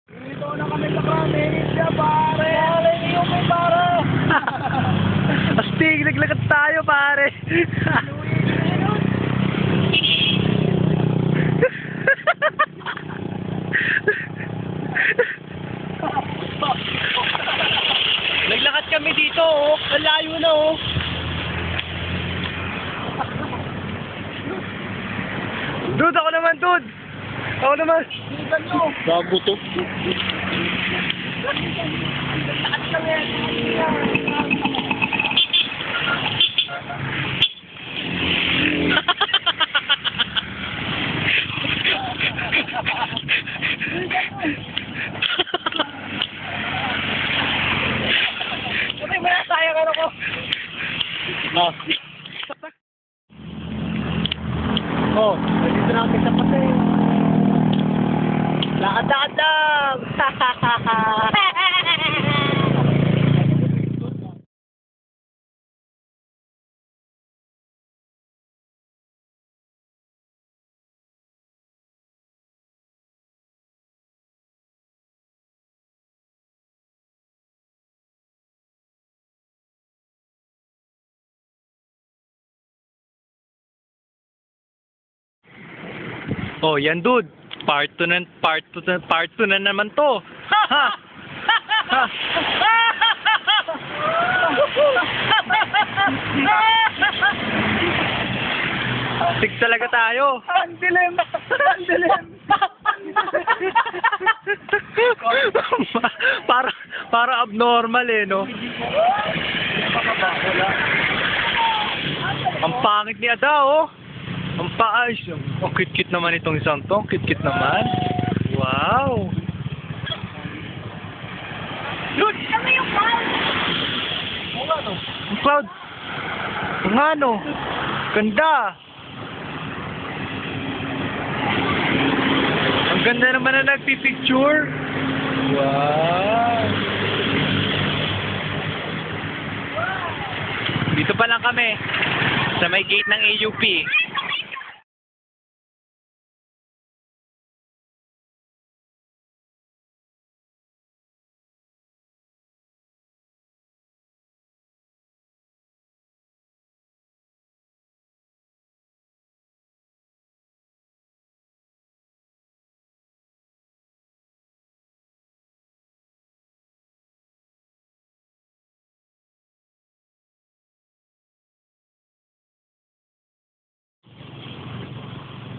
Dito na kami sa Croatia, pare! Pare, yung may para! Astig, naglakad tayo, pare! Naglakad kami dito, oh. Ang layo na, oh. Dude, ako naman, dude. Ako naman. Tingnan nyo! Bago to. Lakas lang yan! Kasi maya sayang ano ko! Ah. Oh, dito na kami sa pasay. Lakad-lakad lang! Oh, yan dude. Part 2 na naman to. Ha? Ha? Sig talaga tayo. Ang dilim! Ang dilim! para abnormal eh, no? Ang pangit ni Ada, oh. Ang paayos. Ang cute-cute naman itong isang to. Ang cute-cute naman. Wow. Dude! Kami yung cloud! Ang ano? Ang cloud. Ang ano? Ganda. Ang ganda naman na nagpipicture. Wow. Dito pa lang kami. Sa may gate ng AUP.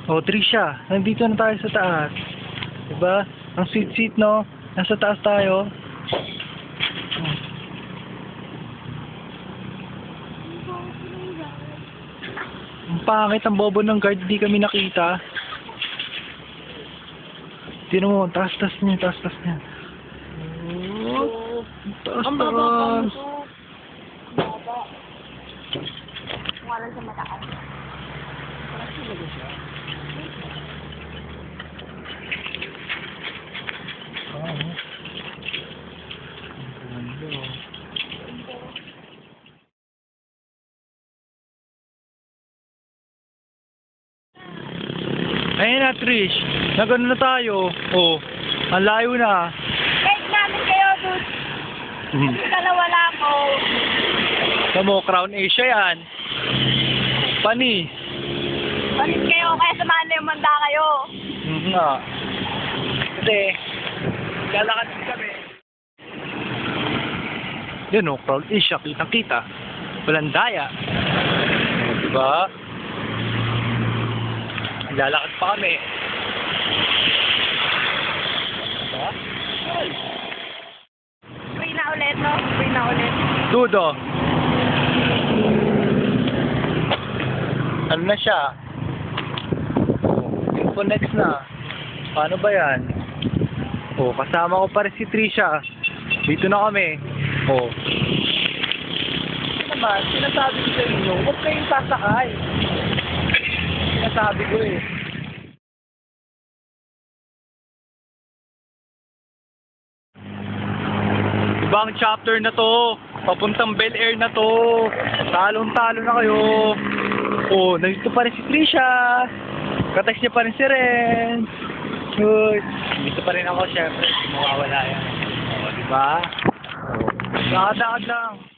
Oh, Trisha, nandito na tayo sa taas. Diba? Ang sweet-sweet, no? Nasa taas tayo. Ang pangit, ang bobo ng guard, di kami nakita. Tino mo, taas-taas niya, taas-taas niya. Oh, Ang baba taas-taas. Wala sa mataas. Ayun na, Trish. Nagano na tayo. Oh, ang layo na. Kahit namin kayo, dude! Kasi wala ko. Tamo, Crown Asia yan. Pani. Palit kayo, kaya samahan na yung manda kayo. Nga. Kasi, lalakad kami. Yun o, Crown Asia, kitang-kita. Walang daya. Diba? Lalakad pa kami. Diba? Free na ulit, no? Free na ulit. Dudo. Ano na siya? Info next na. Paano ba yan? Oh, kasama ko pa rin si Trisha. Dito na kami. Oh. Ano naman, sinasabi ko sa inyo, huwag kayong sasakay. Sinasabi ko eh. Ibang chapter na to. Papuntang Bel Air na to. Talong-talo na kayo. Oh, nandito pa rin si Trisha. Katext niya pa rin si Ren. Uy, dito pa rin ako, syempre. Mawawala yan. O, diba? O, lakad lang.